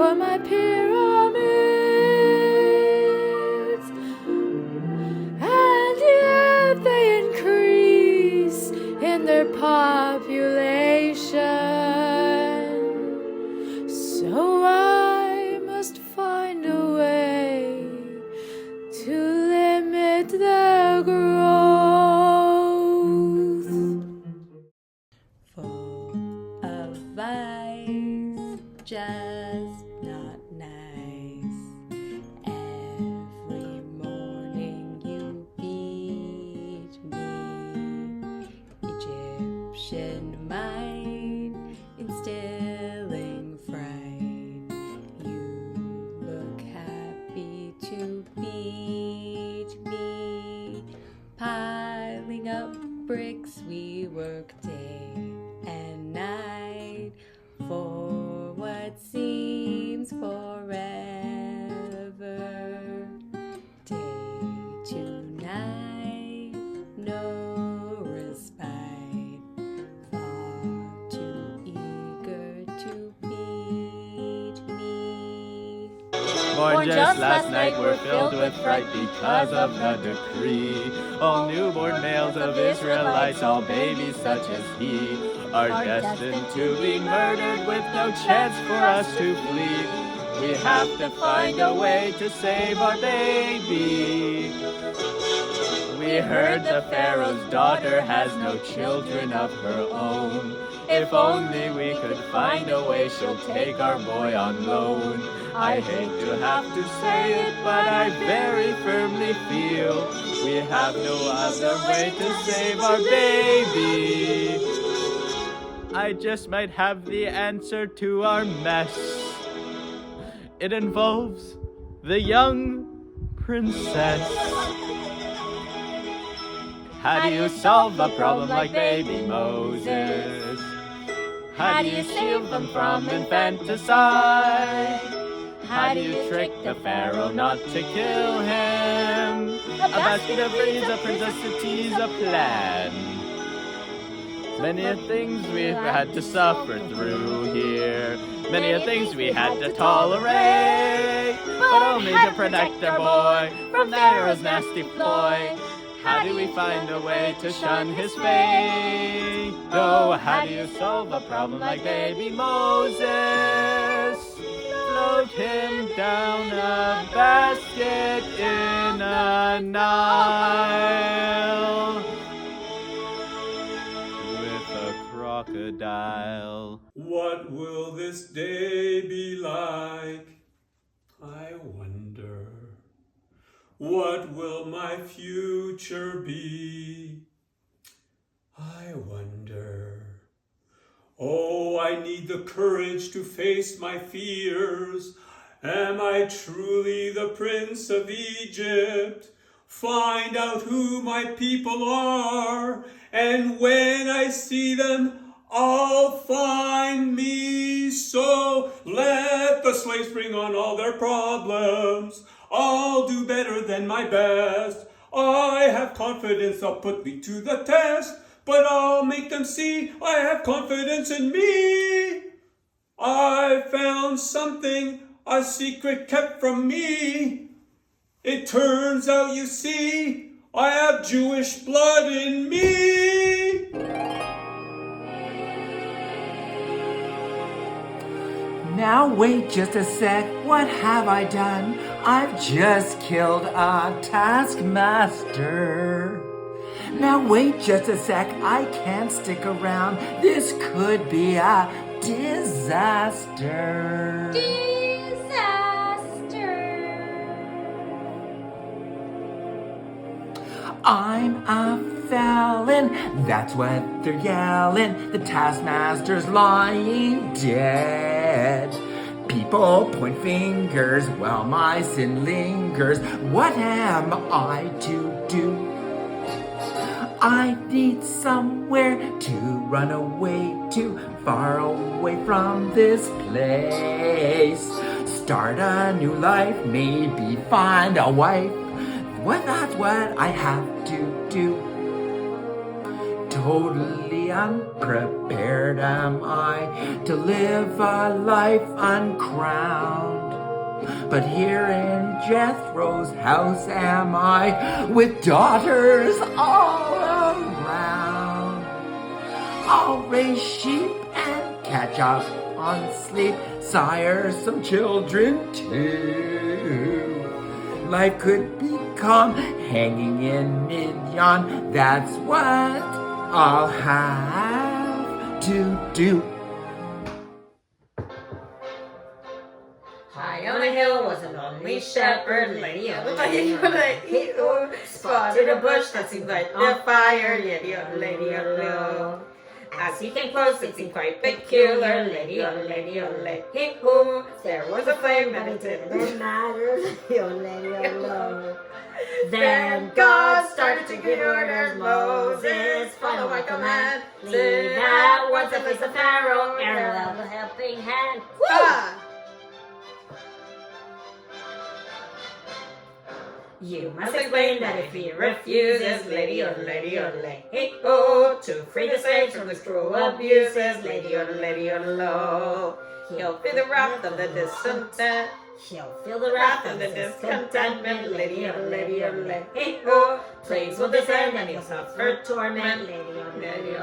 for my pyramids, and yet they increase in their population. So I must find a way to limit their growth. Full of vice, just not nice. Every morning you beat me. Egyptian mind, instilling fright. You look happy to beat me. Piling up bricks, we work day and night for what seems forever. Day to night, no respite. Far too eager to beat me. Born just last night were filled with fright because of the decree. All newborn males of Israelites, all babies such as he, are destined to be murdered with no chance for us to flee. We have to find a way to save our baby. We heard the Pharaoh's daughter has no children of her own. If only we could find a way, she'll take our boy on loan. I hate to have to say it, but I very firmly feel we have no other way to save our baby. I just might have the answer to our mess. It involves the young princess. How do you solve a problem like baby Moses? How do you shield them from infanticide? How do you trick the Pharaoh not to kill him? A basket of reeds, a princess to tease a plan. Many a things we've had to suffer through here. Many a things we had to tolerate, but only to protect our boy from Pharaoh's nasty ploy. How do we find a way to shun his fate? Oh, how do you solve a problem like baby Moses? Float him down a basket in a Nile with a crocodile. What will this day be like? I wonder. What will my future be? I wonder. Oh, I need the courage to face my fears. Am I truly the Prince of Egypt? Find out who my people are, and when I see them, I'll find me. So let the slaves bring on all their problems. I'll do better than my best. I have confidence they'll put me to the test, but I'll make them see I have confidence in me. I found something, a secret kept from me. It turns out, you see, I have Jewish blood in me. Now wait just a sec, what have I done? I've just killed a taskmaster. Now wait just a sec, I can't stick around. This could be a disaster. I'm a felon, that's what they're yelling. The taskmaster's lying dead. People point fingers while my sin lingers. What am I to do? I need somewhere to run away to, far away from this place. Start a new life, maybe find a wife. That's what I have to do. Totally unprepared am I to live a life uncrowned. But here in Jethro's house am I, with daughters all around. I'll raise sheep and catch up on sleep, sire some children too. Life could become hanging in Midian, that's what I'll have to do. High on a hill was a lonely shepherd, lady of the lake. He spotted a bush that seemed quite on fire, lady of the As he came close, it seemed quite peculiar, lady of the lake. There was a flame, but it didn't matter, lady of the Then God started to give orders. Moses, follow my command. Lead that one to face the Pharaoh, Aaron held the helping hand. You must explain that if he refuses, lady, hey, oh, to free the slaves from his cruel abuses, lady, he'll feel the wrath of the discontent. He'll feel the wrath of the discontentment, lady, hey, oh, plagues will descend and he'll suffer torment, lady,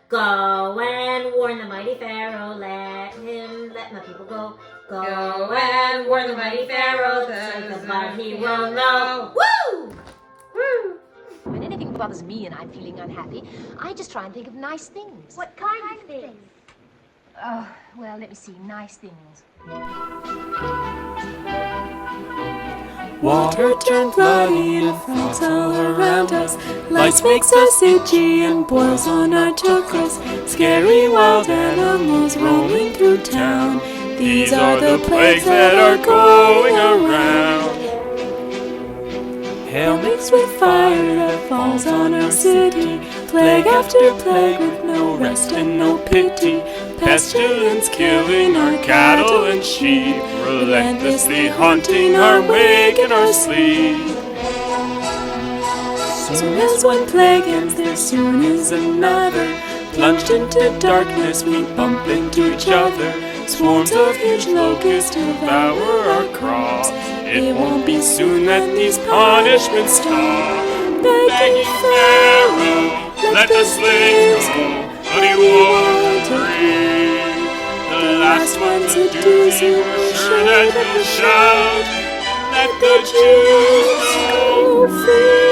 Go and warn the mighty Pharaoh, let my people go. Go and warn the mighty Pharaoh, but he will know. Woo! Woo! When anything bothers me and I'm feeling unhappy, I just try and think of nice things. What kind of things? Oh, well, let me see. Nice things. Water turned bloody and frogs all around us. Lice makes us itchy and boils on our chakras. Scary wild animals roaming through town. These are the plagues that are going around. Hail mixed with fire that falls on our city. Plague after plague with no rest and no pity. Pestilence killing our cattle and sheep, relentlessly haunting our wake and our sleep. Soon as one plague ends, there soon is another. Plunged into darkness, we bump into each other. Swarms of huge locusts devour our crops. It won't be soon that these punishments stop. Begging Pharaoh, let the slaves go, but he won't agree. The last one to do so, we're sure that he'll shout, let the Jews go free.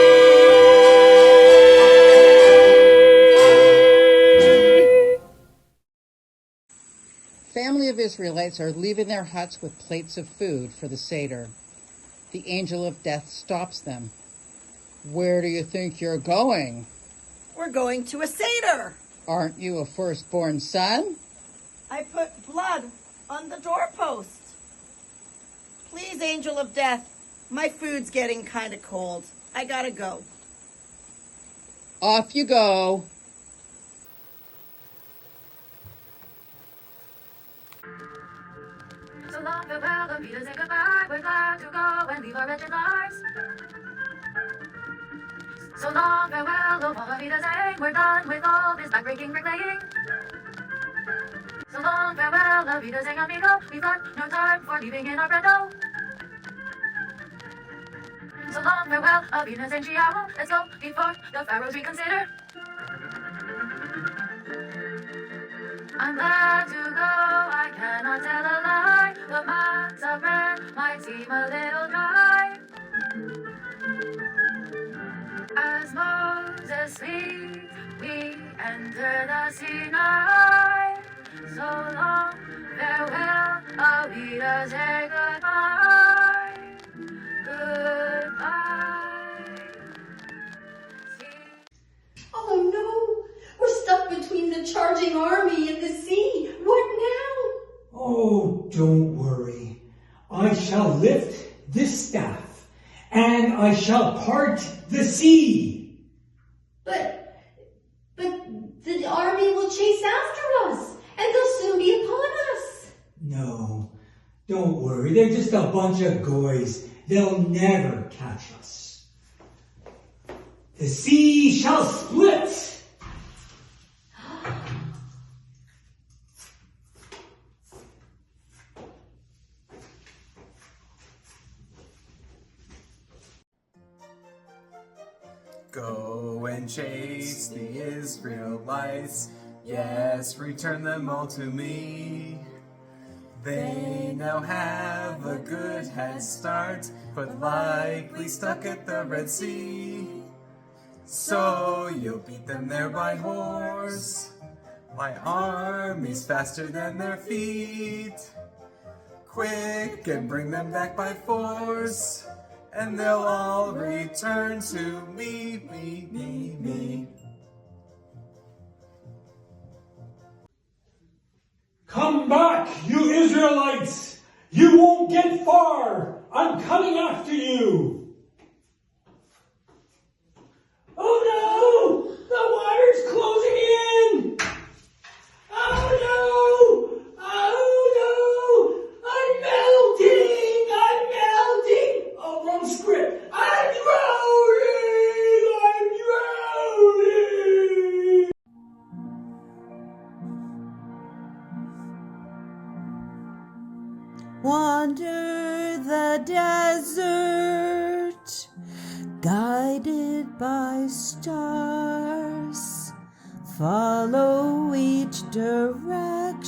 Family of Israelites are leaving their huts with plates of food for the Seder. The angel of death stops them. Where do you think you're going? We're going to a Seder. Aren't you a firstborn son? I put blood on the doorpost. Please, angel of death, my food's getting kind of cold. I gotta go. Off you go. So long, farewell, auf Wiedersehen, goodbye. We're glad to go and leave our wretched lives. So long, farewell, auf Wiedersehen. We're done with all this backbreaking bricklaying. So long, farewell, auf Wiedersehen, amigo. We've got no time for leaving in our bredo. So long, farewell, auf Wiedersehen, ciao. Let's go before the pharaohs reconsider. I'm glad to go, I cannot tell a lie. The mass of bread might seem a little dry. As Moses leads, we enter the Sinai. So long, farewell, auf Wiedersehen, goodbye. Goodbye. Oh no! We're stuck between the charging army and the sea. What now? Oh, don't worry. I shall lift this staff, and I shall part the sea. But the army will chase after us, and they'll soon be upon us. No, don't worry. They're just a bunch of goys. They'll never catch us. The sea shall split, Go and chase the Israelites. Yes, return them all to me. They now have a good head start, but likely stuck at the Red Sea. So you'll beat them there by horse. My army's faster than their feet. Quick and bring them back by force, and they'll all return to me. Come back, you Israelites! You won't get far! I'm coming after you! Oh no! The water's closing in! Oh no! Oh no! I'm melting! Oh, wrong script! I'm drowning! Wander the desert, guided by stars. Follow each direction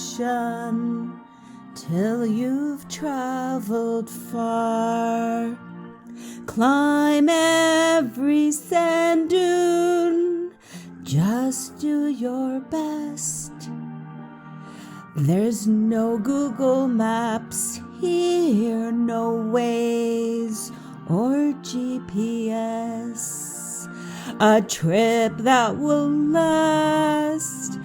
till you've traveled far. Climb every sand dune, just do your best. There's no Google Maps here, no Waze or GPS. A trip that will last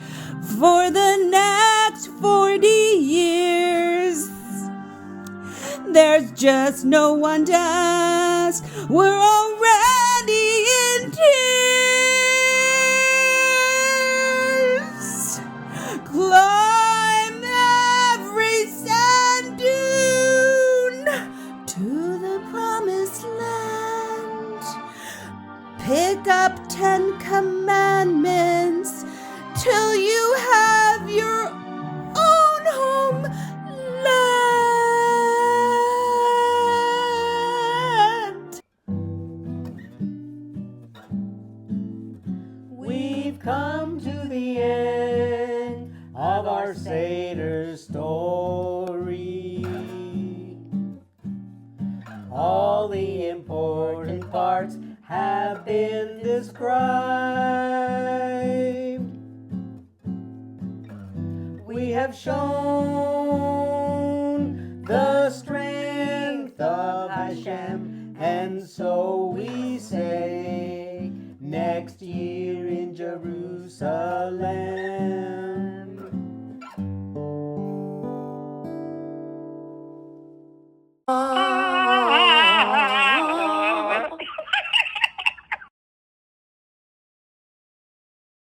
for the next 40 years. There's just no one to ask. We're already in tears. Climb every sand dune to the promised land. Pick up 10 commandments till you have your own homeland. We've come to the end of our Seder story. All the important parts have been described. We have shown the strength of Hashem, and so we say, next year in Jerusalem.